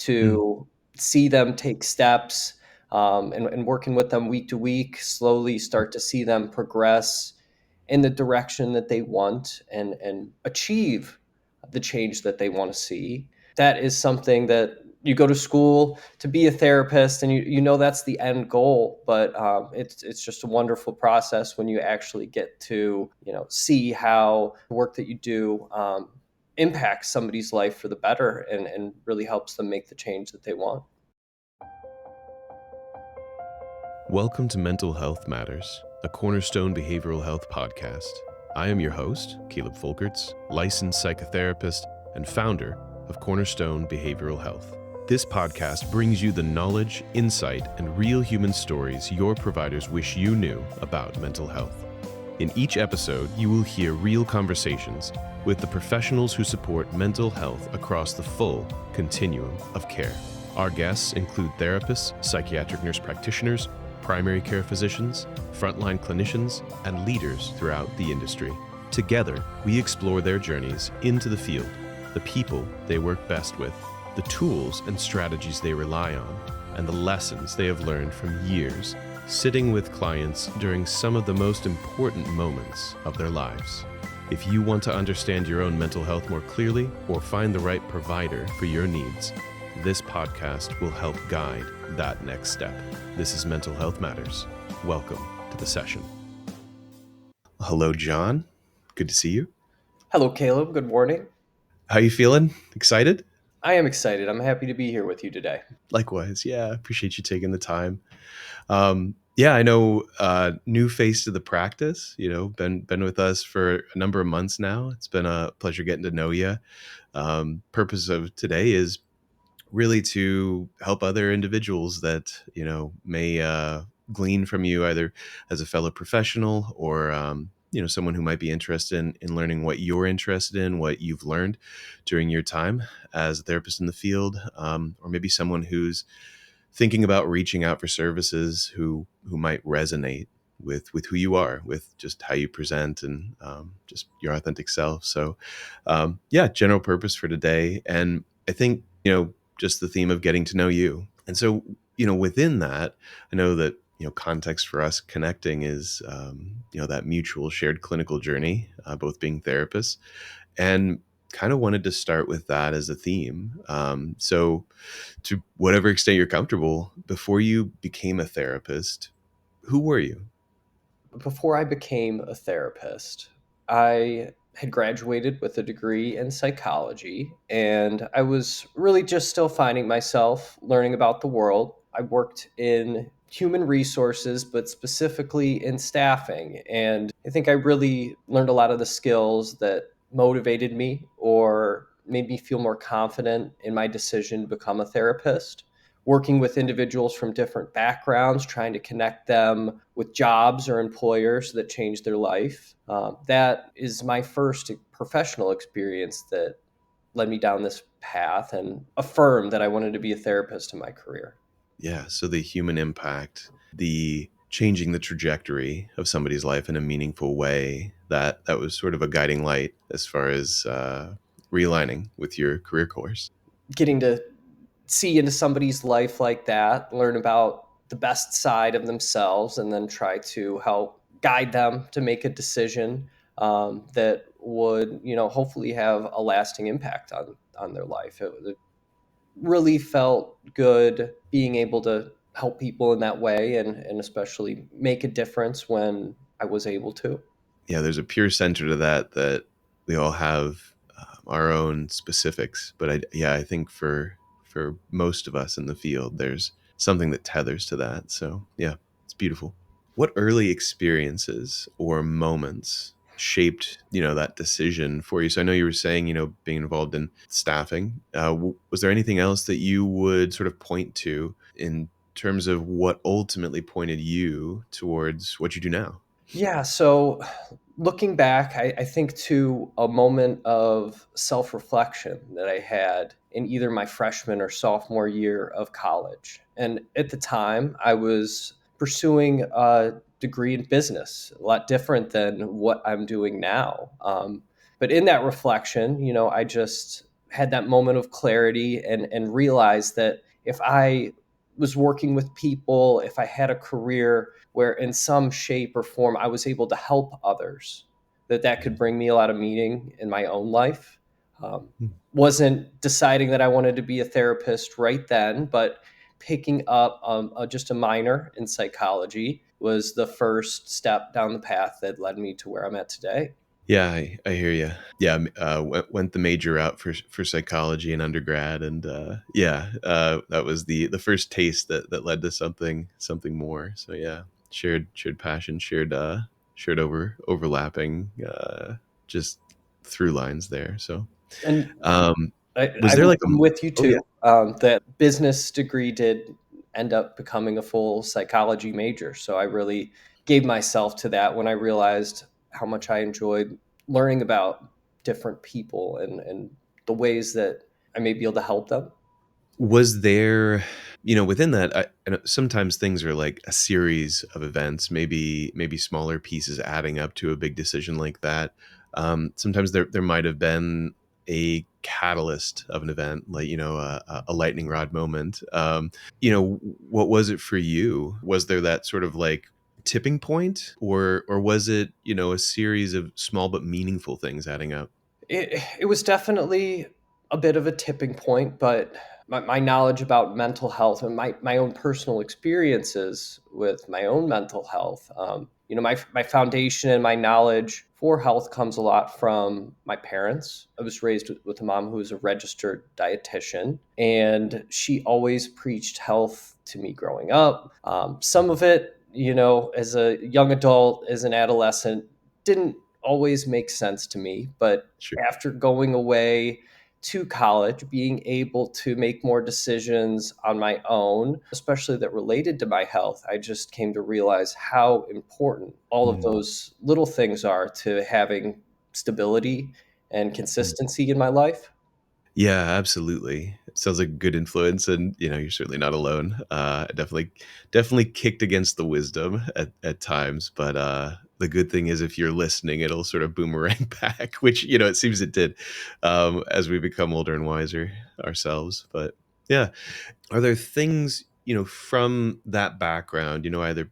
Mm. to see them take steps, and working with them week to week, slowly start to see them progress in the direction that they want and achieve the change that they want to see. That is something that you go to school to be a therapist, and you know that's the end goal. But it's just a wonderful process when you actually get to see how the work that you do impacts somebody's life for the better and really helps them make the change that they want. Welcome to Mental Health Matters, a Cornerstone Behavioral Health podcast. I am your host, Caleb Folkerts, licensed psychotherapist and founder of Cornerstone Behavioral Health. This podcast brings you the knowledge, insight, and real human stories your providers wish you knew about mental health. In each episode, you will hear real conversations with the professionals who support mental health across the full continuum of care. Our guests include therapists, psychiatric nurse practitioners, primary care physicians, frontline clinicians, and leaders throughout the industry. Together, we explore their journeys into the field, the people they work best with, the tools and strategies they rely on, and the lessons they have learned from years sitting with clients during some of the most important moments of their lives. If you want to understand your own mental health more clearly or find the right provider for your needs, this podcast will help guide that next step. This is Mental Health Matters. Welcome to the session. Hello, John. Good to see you. Hello, Caleb. Good morning. How you feeling? Excited? I am excited. I'm happy to be here with you today. Likewise. Yeah, I appreciate you taking the time. I know new face to the practice, been with us for a number of months now. It's been a pleasure getting to know you. Purpose of today is really to help other individuals that, may glean from you either as a fellow professional or, someone who might be interested in learning what you're interested in, what you've learned during your time as a therapist in the field, or maybe someone who's thinking about reaching out for services who might resonate with who you are, with just how you present and just your authentic self. So, general purpose for today. And I think, just the theme of getting to know you. And so, within that, I know that, context for us connecting is, that mutual shared clinical journey, both being therapists, and kind of wanted to start with that as a theme. So to whatever extent you're comfortable, before you became a therapist, who were you? Before I became a therapist, I had graduated with a degree in psychology, and I was really just still finding myself learning about the world. I worked in human resources, but specifically in staffing. And I think I really learned a lot of the skills that motivated me or made me feel more confident in my decision to become a therapist. Working with individuals from different backgrounds, trying to connect them with jobs or employers that change their life. That is my first professional experience that led me down this path and affirmed that I wanted to be a therapist in my career. Yeah. So the human impact, the changing the trajectory of somebody's life in a meaningful way, that was sort of a guiding light as far as realigning with your career course. Getting to see into somebody's life like that, learn about the best side of themselves, and then try to help guide them to make a decision that would, hopefully have a lasting impact on their life. It really felt good being able to help people in that way and especially make a difference when I was able to. Yeah, there's a pure center to that we all have our own specifics, but I think for most of us in the field, there's something that tethers to that. So yeah, it's beautiful. What early experiences or moments shaped, that decision for you? So I know you were saying, being involved in staffing. Was there anything else that you would sort of point to in terms of what ultimately pointed you towards what you do now? Yeah, so looking back, I think to a moment of self reflection that I had in either my freshman or sophomore year of college. And at the time, I was pursuing a degree in business, a lot different than what I'm doing now. But in that reflection, I just had that moment of clarity and realized that if I was working with people, if I had a career where in some shape or form I was able to help others, that could bring me a lot of meaning in my own life. Um, Mm. wasn't deciding that I wanted to be a therapist right then, but picking up just a minor in psychology was the first step down the path that led me to where I'm at today. Yeah, I hear you. Yeah, went the major route for psychology in undergrad, and that was the first taste that led to something more. So yeah, shared passion, shared overlapping just through lines there. So And um, was there I'm like a with you oh yeah. too. That business degree did end up becoming a full psychology major. So I really gave myself to that when I realized how much I enjoyed learning about different people and the ways that I may be able to help them. Was there, within that, I know sometimes things are like a series of events, maybe smaller pieces adding up to a big decision like that. Sometimes there might have been a catalyst of an event, like a lightning rod moment. What was it for you? Was there that sort of like tipping point, or was it a series of small but meaningful things adding up? It was definitely a bit of a tipping point, but my knowledge about mental health and my own personal experiences with my own mental health, my foundation and my knowledge for health comes a lot from my parents. I was raised with a mom who was a registered dietitian, and she always preached health to me growing up. Some of it, as a young adult, as an adolescent, didn't always make sense to me, but Sure. after going away to college, being able to make more decisions on my own, especially that related to my health, I just came to realize how important all of Mm. those little things are to having stability and Mm. consistency in my life. Yeah, absolutely. It sounds like a good influence, and you're certainly not alone. Definitely kicked against the wisdom at times, but the good thing is if you're listening, it'll sort of boomerang back, which it seems it did as we become older and wiser ourselves. But yeah, are there things, from that background, either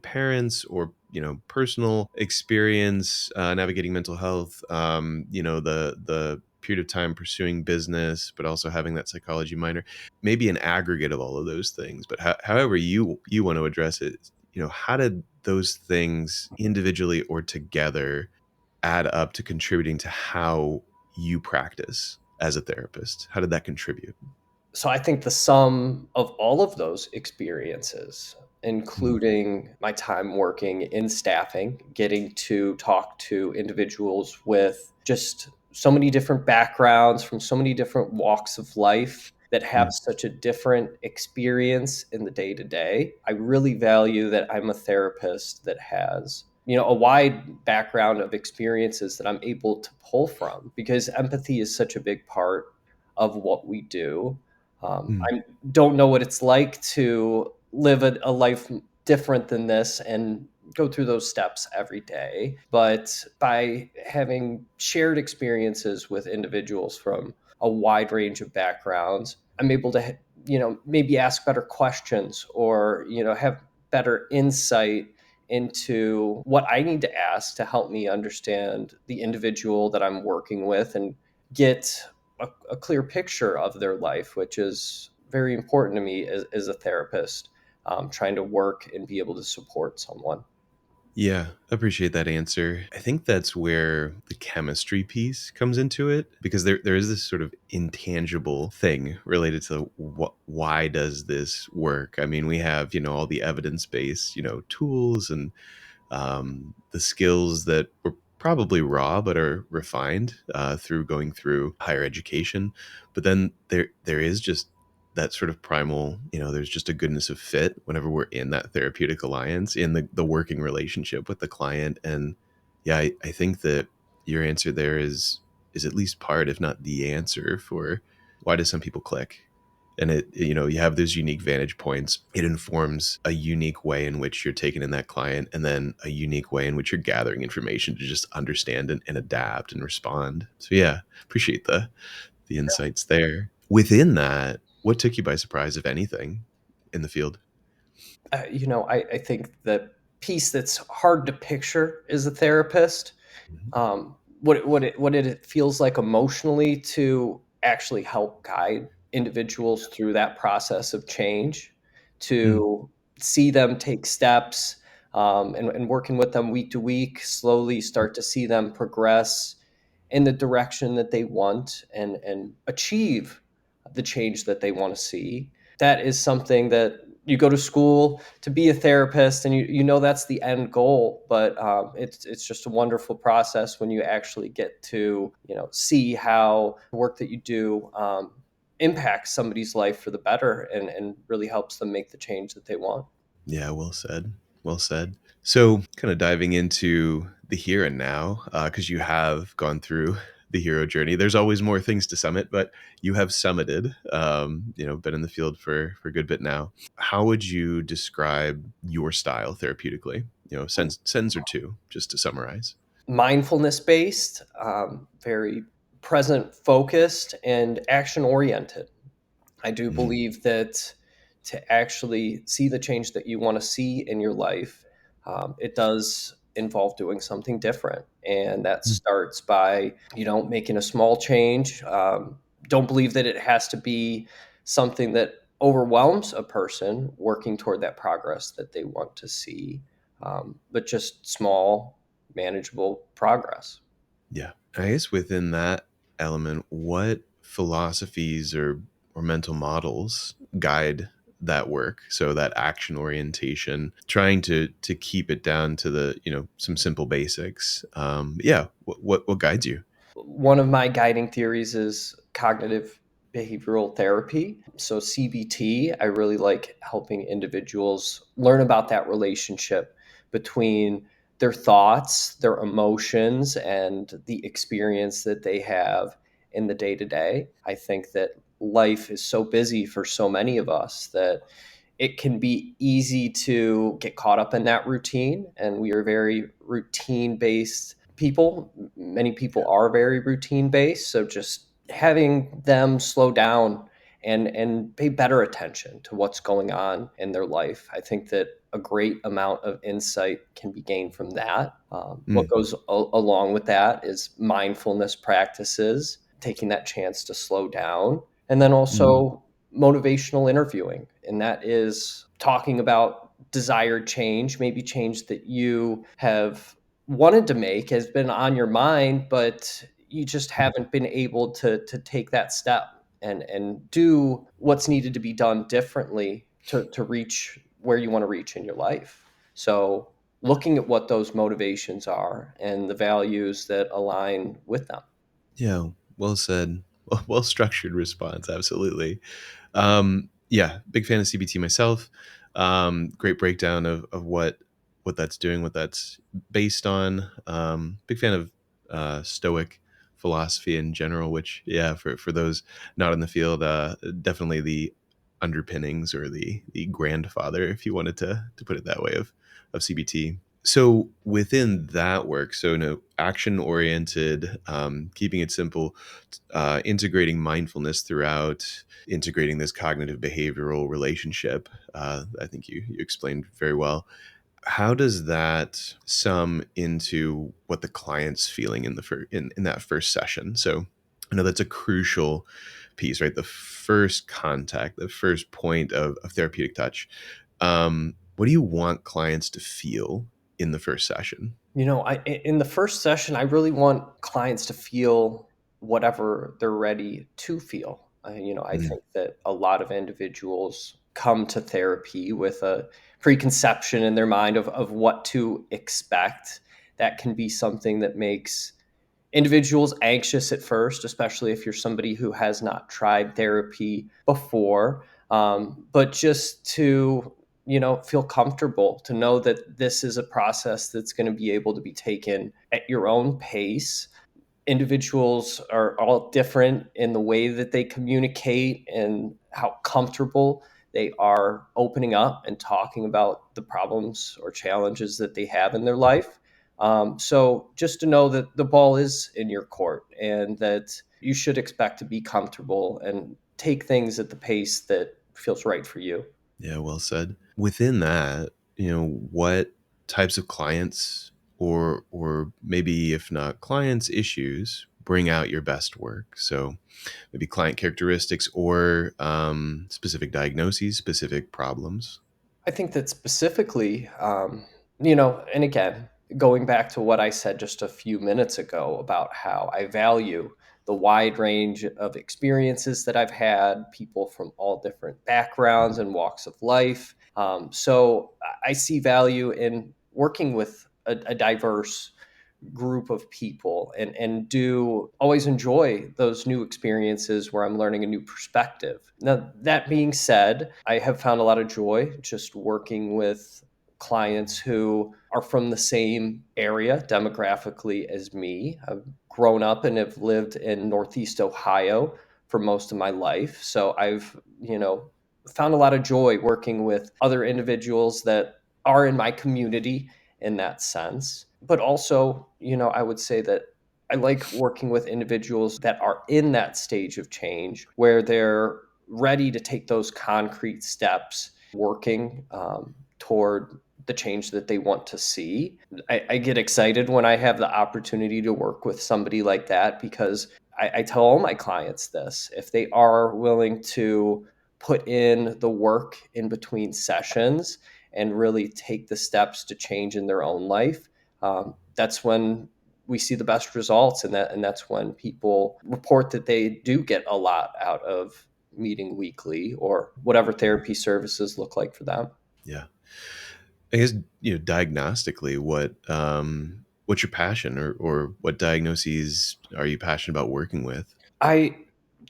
parents or, personal experience navigating mental health, the period of time pursuing business, but also having that psychology minor, maybe an aggregate of all of those things, but however you want to address it, how did those things individually or together add up to contributing to how you practice as a therapist? How did that contribute? So I think the sum of all of those experiences, Mm, including my time working in staffing, getting to talk to individuals with just so many different backgrounds from so many different walks of life that have mm, such a different experience in the day to day. I really value that I'm a therapist that has a wide background of experiences that I'm able to pull from, because empathy is such a big part of what we do. mm. I don't know what it's like to live a life different than this and go through those steps every day. But by having shared experiences with individuals from a wide range of backgrounds, I'm able to, maybe ask better questions or, have better insight into what I need to ask to help me understand the individual that I'm working with and get a clear picture of their life, which is very important to me as a therapist, trying to work and be able to support someone. Yeah, appreciate that answer. I think that's where the chemistry piece comes into it, because there is this sort of intangible thing related to why does this work? I mean, we have, all the evidence base, tools and the skills that were probably raw but are refined through going through higher education. But then there is just that sort of primal, there's just a goodness of fit whenever we're in that therapeutic alliance, in the working relationship with the client. And yeah, I think that your answer there is at least part, if not the answer, for why do some people click. And you have those unique vantage points. It informs a unique way in which you're taking in that client, and then a unique way in which you're gathering information to just understand and adapt and respond. So yeah, appreciate the insights there. Within that, what took you by surprise, if anything, in the field? I think the piece that's hard to picture as a therapist, Mhm. what it feels like emotionally to actually help guide individuals through that process of change, Mm, to see them take steps, and working with them week to week, slowly start to see them progress in the direction that they want and achieve the change that they want to see. That is something that you go to school to be a therapist, and you know that's the end goal. But it's just a wonderful process when you actually get to see how the work that you do impacts somebody's life for the better, and really helps them make the change that they want. yeah, well said. Well said. So, kind of diving into the here and now, because you have gone through the hero journey. There's always more things to summit, but you have summited. Been in the field for a good bit now. How would you describe your style therapeutically? Sentence or two, just to summarize. Mindfulness based, very present focused, and action oriented. I do Mhm. believe that to actually see the change that you want to see in your life, it does involve doing something different. And that Mm. starts by, making a small change. Don't believe that it has to be something that overwhelms a person working toward that progress that they want to see, but just small, manageable progress. Yeah. I guess within that element, what philosophies or mental models guide that work? So that action orientation, trying to keep it down to the, some simple basics. Yeah. What guides you? One of my guiding theories is cognitive behavioral therapy. So, CBT, I really like helping individuals learn about that relationship between their thoughts, their emotions, and the experience that they have in the day to day. I think that life is so busy for so many of us that it can be easy to get caught up in that routine. And we are very routine based people. Many people are very routine based. So just having them slow down and pay better attention to what's going on in their life. I think that a great amount of insight can be gained from that. What Mm, goes along with that is mindfulness practices, taking that chance to slow down, and then mm, also motivational interviewing. And that is talking about desired change, maybe change that you have wanted to make, has been on your mind, but you just haven't been able to take that step and do what's needed to be done differently to reach where you want to reach in your life. So looking at what those motivations are and the values that align with them. yeah. Well said. Well structured response. Absolutely. Yeah, big fan of CBT myself. Great breakdown of what that's doing, what that's based on. Big fan of Stoic philosophy in general, which yeah, for those not in the field, definitely the underpinnings or the grandfather, if you wanted to put it that way, of CBT. So within that work, so action oriented, keeping it simple, integrating mindfulness throughout, integrating this cognitive behavioral relationship. I think you explained very well. How does that sum into what the client's feeling in in that first session? So I know that's a crucial piece, right? The first contact, the first point of therapeutic touch. What do you want clients to feel in the first session? In the first session, I really want clients to feel whatever they're ready to feel. I Mm, think that a lot of individuals come to therapy with a preconception in their mind of what to expect. That can be something that makes individuals anxious at first, especially if you're somebody who has not tried therapy before. But just to feel comfortable, to know that this is a process that's going to be able to be taken at your own pace. Individuals are all different in the way that they communicate and how comfortable they are opening up and talking about the problems or challenges that they have in their life. So just to know that the ball is in your court, and that you should expect to be comfortable and take things at the pace that feels right for you. Yeah, well said. Within that, what types of clients or maybe if not clients, issues bring out your best work? So maybe client characteristics or specific diagnoses, specific problems. I think that specifically, and again, going back to what I said just a few minutes ago about how I value the wide range of experiences that I've had, people from all different backgrounds and walks of life. So I see value in working with a diverse group of people and do always enjoy those new experiences where I'm learning a new perspective. Now, that being said, I have found a lot of joy just working with clients who are from the same area demographically as me. I've grown up and have lived in Northeast Ohio for most of my life. So I've, found a lot of joy working with other individuals that are in my community in that sense. But also, I would say that I like working with individuals that are in that stage of change where they're ready to take those concrete steps, working toward the change that they want to see. I get excited when I have the opportunity to work with somebody like that because I tell all my clients this. If they are willing to put in the work in between sessions and really take the steps to change in their own life, that's when we see the best results, and that's when people report that they do get a lot out of meeting weekly or whatever therapy services look like for them. Yeah. I guess, diagnostically, what's your passion or what diagnoses are you passionate about working with? I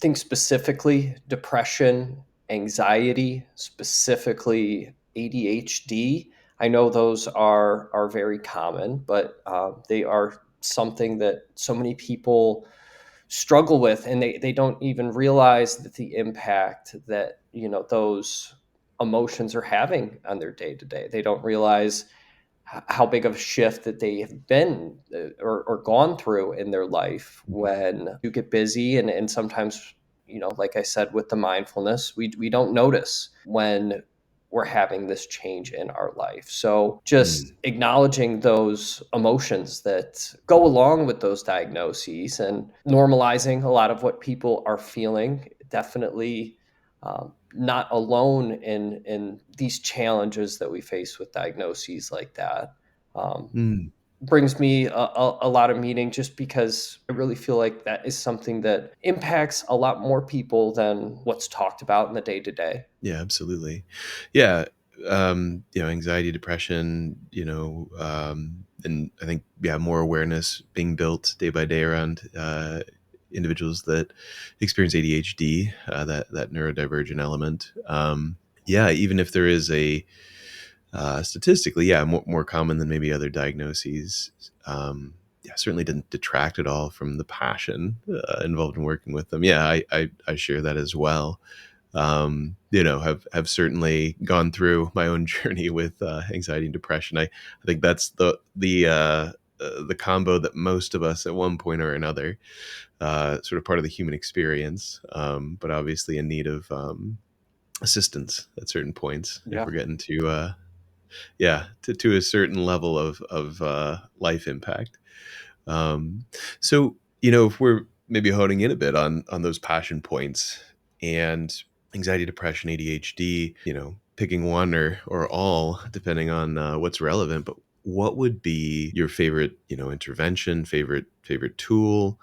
think specifically depression, anxiety, specifically ADHD. I know those are very common, but they are something that so many people struggle with, and they don't even realize that the impact that those emotions are having on their day to day. They don't realize how big of a shift that they have been or gone through in their life when you get busy and sometimes like I said with the mindfulness we don't notice when we're having this change in our life. So just Mm, acknowledging those emotions that go along with those diagnoses and normalizing a lot of what people are feeling, definitely not alone in these challenges that we face with diagnoses like that. Um, mm. brings me a lot of meaning just because I really feel like that is something that impacts a lot more people than what's talked about in the day to day. Yeah, absolutely. Yeah, anxiety, depression, and I think, yeah, more awareness being built day by day around individuals that experience ADHD, that neurodivergent element. Yeah, even if there is a statistically, yeah, more common than maybe other diagnoses. Yeah, certainly didn't detract at all from the passion involved in working with them. Yeah, I share that as well. Have certainly gone through my own journey with anxiety and depression. I think that's the combo that most of us at one point or another, sort of part of the human experience, but obviously in need of assistance at certain points if Yeah. we're getting to to a certain level of life impact. Um, so, if we're maybe honing in a bit on those passion points and anxiety, depression, ADHD, picking one or all, depending on what's relevant, but what would be your favorite, intervention, favorite tool?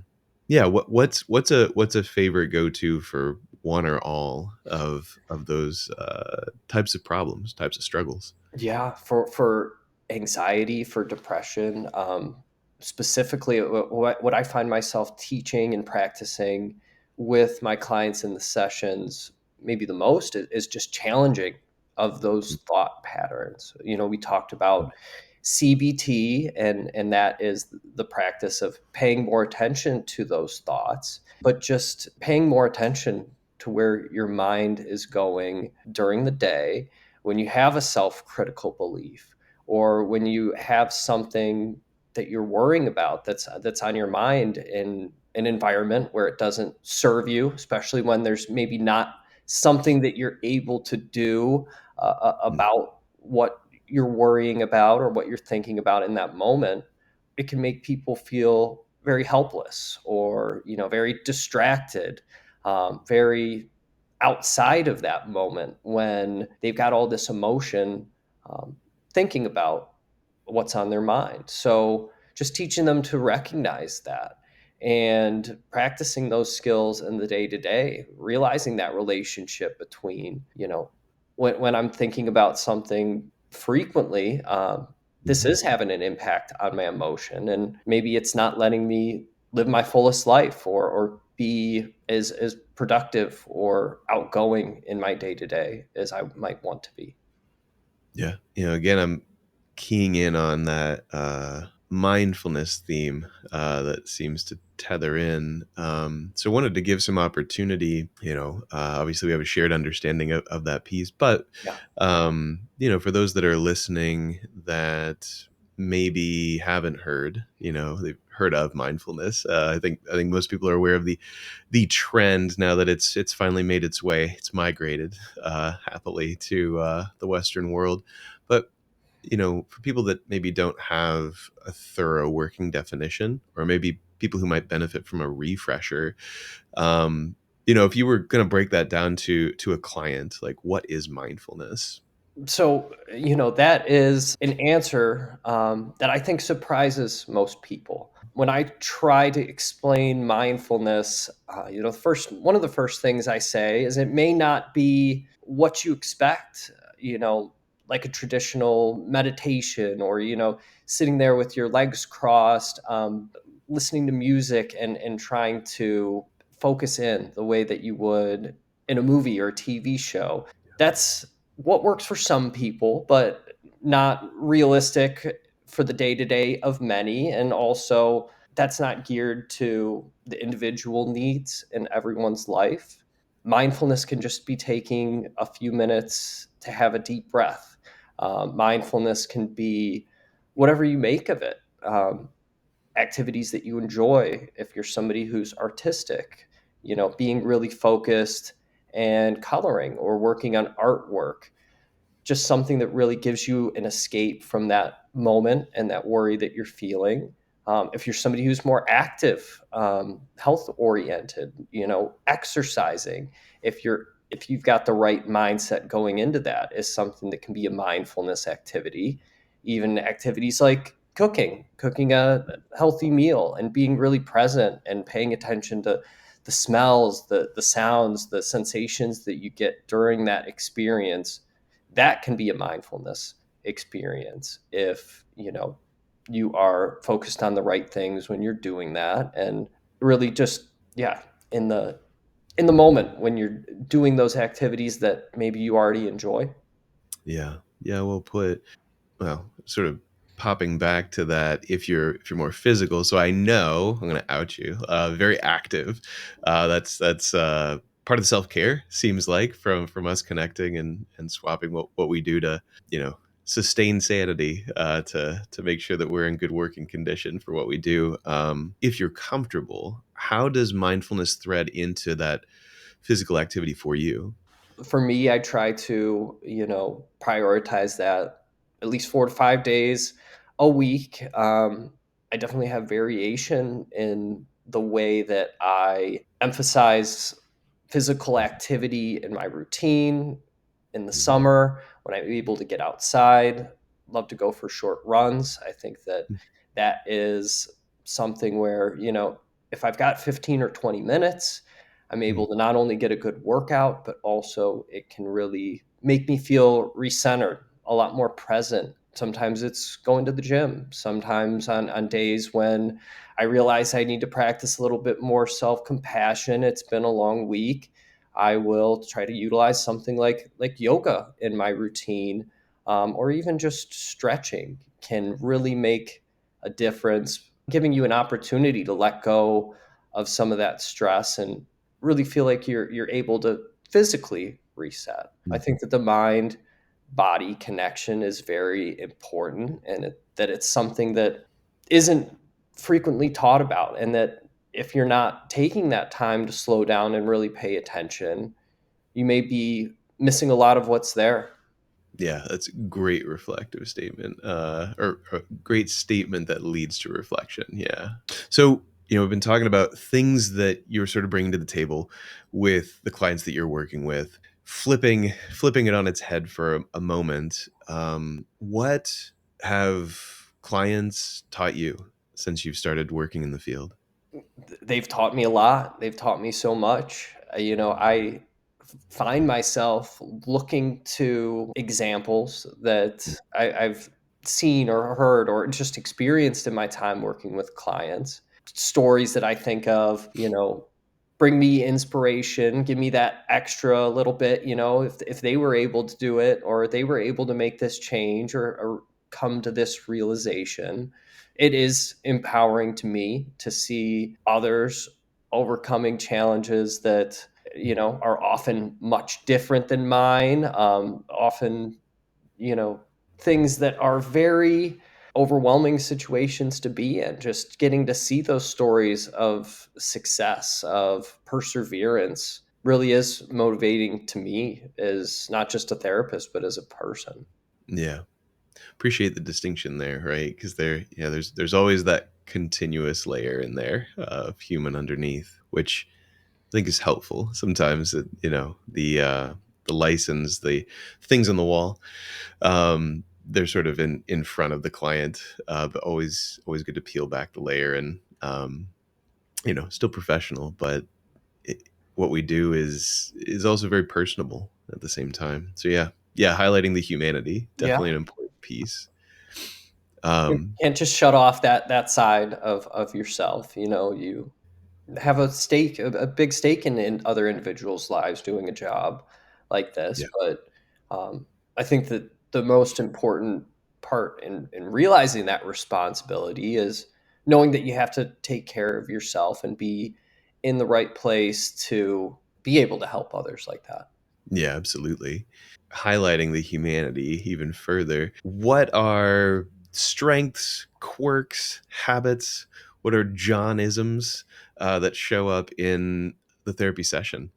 Yeah, what's a favorite go-to for one or all of those types of problems, types of struggles? Yeah, for anxiety, for depression, specifically, what I find myself teaching and practicing with my clients in the sessions, maybe the most is just challenging of those thought patterns. We talked about CBT, and that is the practice of paying more attention to those thoughts, but just paying more attention to where your mind is going during the day when you have a self-critical belief or when you have something that you're worrying about that's on your mind and an environment where it doesn't serve you, especially when there's maybe not something that you're able to do Mm. about what you're worrying about or what you're thinking about in that moment. It can make people feel very helpless or, very distracted, very outside of that moment when they've got all this emotion, um, thinking about what's on their mind. So just teaching them to recognize that and practicing those skills in the day to day, realizing that relationship between, when I'm thinking about something frequently, this Mhm. is having an impact on my emotion. And maybe it's not letting me live my fullest life or be as productive or outgoing in my day to day as I might want to be. Yeah. Again, I'm keying in on that mindfulness theme that seems to tether in. So, wanted to give some opportunity. Obviously, we have a shared understanding of that piece, but Yeah. for those that are listening that maybe haven't heard, they've heard of mindfulness. I think most people are aware of the trend now that it's finally made its way. It's migrated happily to the Western world, but for people that maybe don't have a thorough working definition, or maybe people who might benefit from a refresher, um, if you were going to break that down to a client, like what is mindfulness? So, that is an answer that I think surprises most people. When I try to explain mindfulness, first one of the first things I say is it may not be what you expect, like a traditional meditation or, sitting there with your legs crossed, listening to music and trying to focus in the way that you would in a movie or a TV show. That's what works for some people, but not realistic for the day to day of many. And also, that's not geared to the individual needs in everyone's life. Mindfulness can just be taking a few minutes to have a deep breath. Mindfulness can be whatever you make of it. Activities that you enjoy, if you're somebody who's artistic, being really focused and coloring or working on artwork, just something that really gives you an escape from that moment and that worry that you're feeling. If you're somebody who's more active, health oriented, exercising, if you've got the right mindset going into that, is something that can be a mindfulness activity. Even activities like cooking a healthy meal and being really present and paying attention to the smells, the sounds, the sensations that you get during that experience, that can be a mindfulness experience if you are focused on the right things when you're doing that, and really just, yeah, in the moment when you're doing those activities that maybe you already enjoy. Yeah, yeah, well put. Well, sort of popping back to that, if you're more physical, so I know I'm gonna out you, very active. That's part of the self-care, seems like, from us connecting and swapping what we do to, sustain sanity, to make sure that we're in good working condition for what we do. If you're comfortable, how does mindfulness thread into that physical activity for you? For me, I try to, prioritize that at least 4 to 5 days a week. I definitely have variation in the way that I emphasize physical activity in my routine. In the Mhm. summer, when I'm able to get outside, love to go for short runs. I think that that is something where, if I've got 15 or 20 minutes, I'm able Mhm. to not only get a good workout, but also it can really make me feel recentered, a lot more present. Sometimes it's going to the gym. Sometimes on days when I realize I need to practice a little bit more self compassion, it's been a long week, I will try to utilize something like yoga in my routine, or even just stretching can really make a difference, giving you an opportunity to let go of some of that stress and really feel like you're able to physically reset. I Mhm. think that the mind body connection is very important, and that it's something that isn't frequently taught about, and that if you're not taking that time to slow down and really pay attention, you may be missing a lot of what's there. Yeah, that's a great reflective statement, or a great statement that leads to reflection. Yeah. So, we've been talking about things that you're sort of bringing to the table with the clients that you're working with, flipping it on its head for a moment. What have clients taught you since you've started working in the field? They've taught me a lot. They've taught me so much. I find myself looking to examples that I've seen or heard or just experienced in my time working with clients. Stories that I think of, bring me inspiration, give me that extra little bit, if they were able to do it or they were able to make this change or come to this realization. It is empowering to me to see others overcoming challenges that are often much different than mine. Often, you know, things that are very overwhelming situations to be in. Just getting to see those stories of success, of perseverance, really is motivating to me as not just a therapist, but as a person. Yeah. Appreciate the distinction there, right? Because there's always that continuous layer in there of human underneath, which I think is helpful. Sometimes the license, the things on the wall, they're sort of in front of the client, but always good to peel back the layer and still professional, but it, what we do is also very personable at the same time. So yeah, highlighting the humanity, Yeah. definitely an important piece. You Um, can't just shut off that side of yourself. You have a big stake in other individuals' lives doing a job like this. yeah, But I think that the most important part in realizing that responsibility is knowing that you have to take care of yourself and be in the right place to be able to help others like that. yeah, absolutely. Highlighting the humanity even further. What are strengths, quirks, habits? What are Johnisms that show up in the therapy session?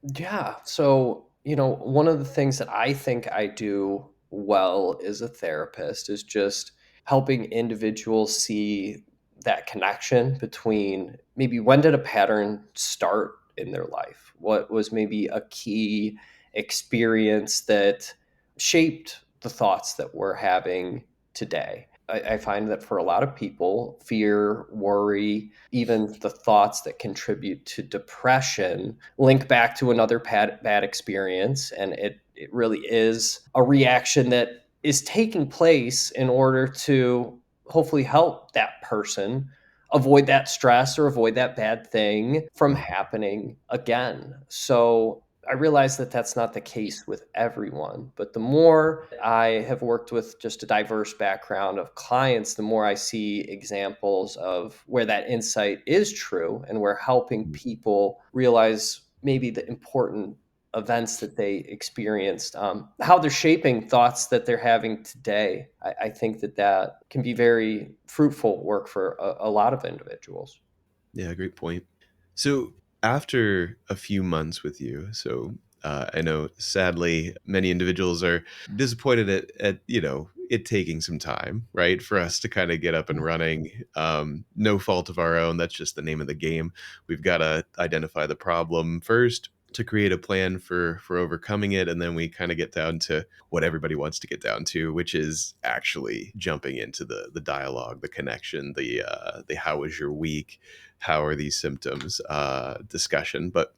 Yeah. So, one of the things that I think I do well as a therapist is just helping individuals see that connection between maybe when did a pattern start in their life? What was maybe a key experience that shaped the thoughts that we're having today? I find that for a lot of people, fear, worry, even the thoughts that contribute to depression link back to another bad experience. And it really is a reaction that is taking place in order to hopefully help that person avoid that stress or avoid that bad thing from Mhm. happening again. So I realize that that's not the case with everyone, but the more I have worked with just a diverse background of clients, the more I see examples of where that insight is true and where helping people realize maybe the important events that they experienced, how they're shaping thoughts that they're having today. I think that can be very fruitful work for a lot of individuals. Yeah, great point. So after a few months with you, I know sadly many individuals are disappointed at it taking some time, right, for us to kind of get up and running. No fault of our own. That's just the name of the game. We've got to identify the problem first to create a plan for overcoming it, and then we kind of get down to what everybody wants to get down to, which is actually jumping into the dialogue, the connection, the how was your week, how are these symptoms discussion. But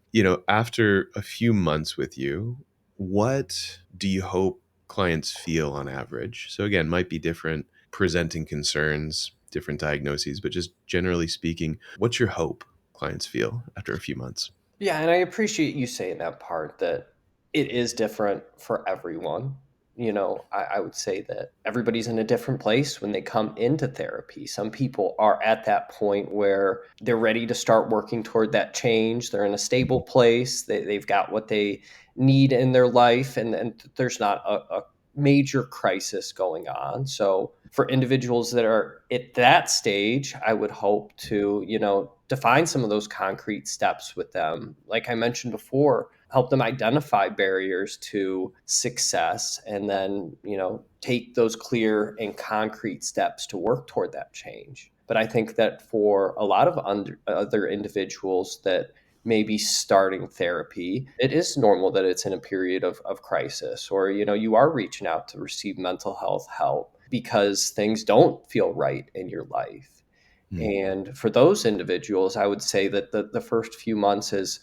after a few months with you, what do you hope clients feel on average? So again, might be different presenting concerns, different diagnoses, but just generally speaking, what's your hope clients feel after a few months? Yeah, and I appreciate you saying that part that it is different for everyone. I would say that everybody's in a different place when they come into therapy. Some people are at that point where they're ready to start working toward that change. They're in a stable place. They've got what they need in their life, and there's not a major crisis going on. So, for individuals that are at that stage, I would hope to, define some of those concrete steps with them. Like I mentioned before, help them identify barriers to success and then, take those clear and concrete steps to work toward that change. But I think that for a lot of other individuals that may be starting therapy, it is normal that it's in a period of crisis, or, you are reaching out to receive mental health help because things don't feel right in your life. Mm. And for those individuals, I would say that the first few months is,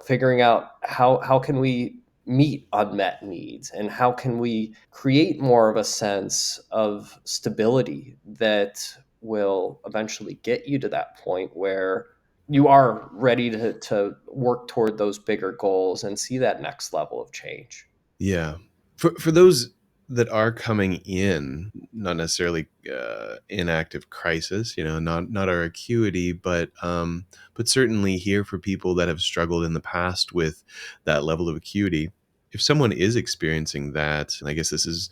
figuring out how can we meet unmet needs, and how can we create more of a sense of stability that will eventually get you to that point where you are ready to work toward those bigger goals and see that next level of change. Yeah. For those that are coming in, not necessarily in active crisis, not our acuity, but certainly here for people that have struggled in the past with that level of acuity. If someone is experiencing that, and I guess this is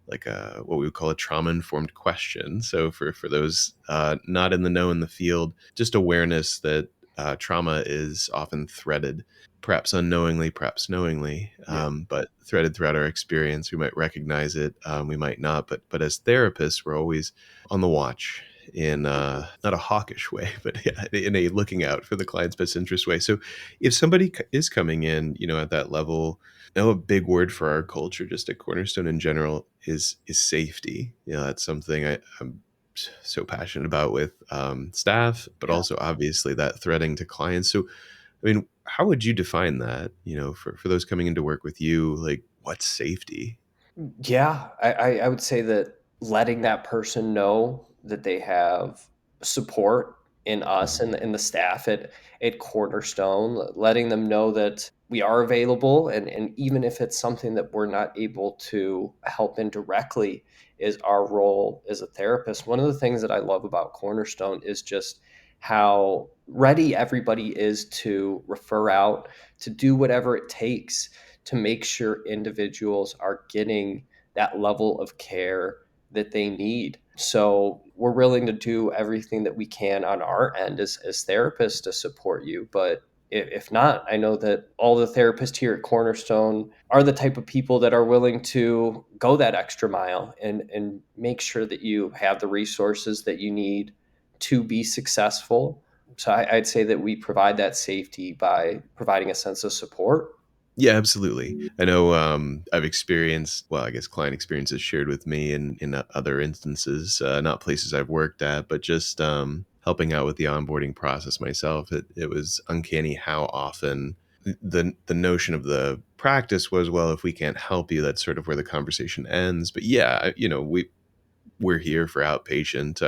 like what we would call a trauma-informed question. So for those not in the know in the field, just awareness that trauma is often threaded, perhaps unknowingly, perhaps knowingly, Yeah. but threaded throughout our experience. We might recognize it, we might not. But as therapists, we're always on the watch in not a hawkish way, but yeah, in a looking out for the client's best interest way. So if somebody is coming in, at that level, a big word for our culture, just at Cornerstone in general, is safety. That's something I'm so passionate about with staff, but Yeah. also obviously that threading to clients. So, I mean, how would you define that? For those coming into work with you, like what's safety? Yeah, I would say that letting that person know that they have support in us Mhm. and in the staff at Cornerstone, letting them know that we are available, and even if it's something that we're not able to help in directly, is our role as a therapist. One of the things that I love about Cornerstone is just how ready everybody is to refer out, to do whatever it takes to make sure individuals are getting that level of care that they need. So we're willing to do everything that we can on our end as therapists to support you. But if not, I know that all the therapists here at Cornerstone are the type of people that are willing to go that extra mile and make sure that you have the resources that you need to be successful. So I'd say that we provide that safety by providing a sense of support. Yeah, absolutely. I know I've experienced, well, I guess client experiences shared with me in other instances, not places I've worked at, but just helping out with the onboarding process myself. It was uncanny how often the notion of the practice was, well, if we can't help you, that's sort of where the conversation ends. But yeah, we're here for outpatient,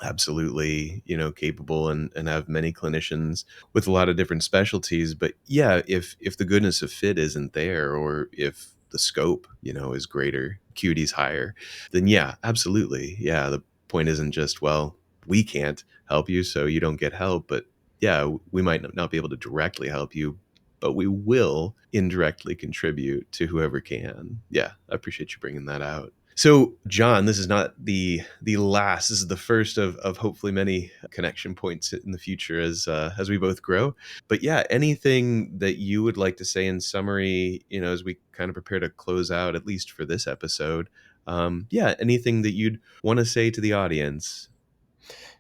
absolutely, capable and have many clinicians with a lot of different specialties. But yeah, if the goodness of fit isn't there, or if the scope, is greater, acuity's higher, then yeah, absolutely. Yeah. The point isn't just, well, we can't help you, so you don't get help. But yeah, we might not be able to directly help you, but we will indirectly contribute to whoever can. Yeah. I appreciate you bringing that out. So, John, this is not the last. This is the first of hopefully many connection points in the future as we both grow. But yeah, anything that you would like to say in summary, as we kind of prepare to close out, at least for this episode. Yeah, anything that you'd want to say to the audience.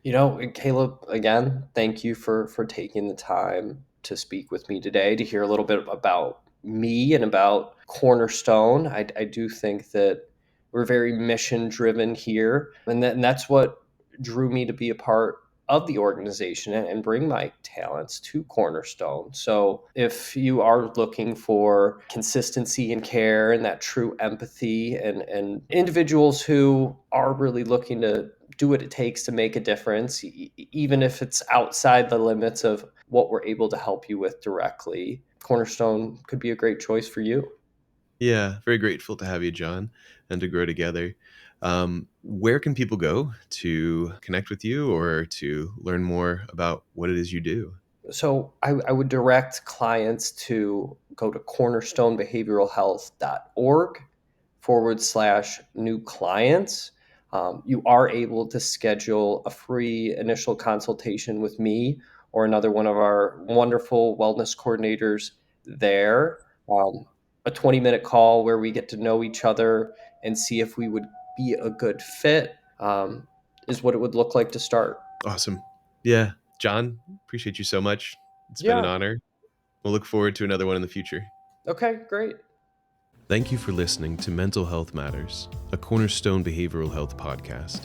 Caleb, again, thank you for taking the time to speak with me today to hear a little bit about me and about Cornerstone. I do think that we're very mission driven here, and that's what drew me to be a part of the organization and bring my talents to Cornerstone. So if you are looking for consistency in care and that true empathy, and individuals who are really looking to do what it takes to make a difference, even if it's outside the limits of what we're able to help you with directly, Cornerstone could be a great choice for you. Yeah, very grateful to have you, John, and to grow together. Where can people go to connect with you or to learn more about what it is you do? So I would direct clients to go to cornerstonebehavioralhealth.org/new clients. You are able to schedule a free initial consultation with me or another one of our wonderful wellness coordinators there. A 20-minute call where we get to know each other and see if we would be a good fit, is what it would look like to start. Awesome. Yeah. John, appreciate you so much. It's been an Yeah. honor. We'll look forward to another one in the future. Okay, great. Thank you for listening to Mental Health Matters, a Cornerstone Behavioral Health podcast.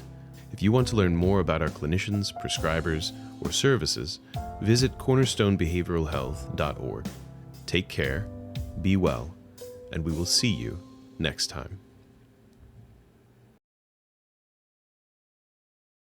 If you want to learn more about our clinicians, prescribers, or services, visit cornerstonebehavioralhealth.org. Take care, be well, and we will see you next time.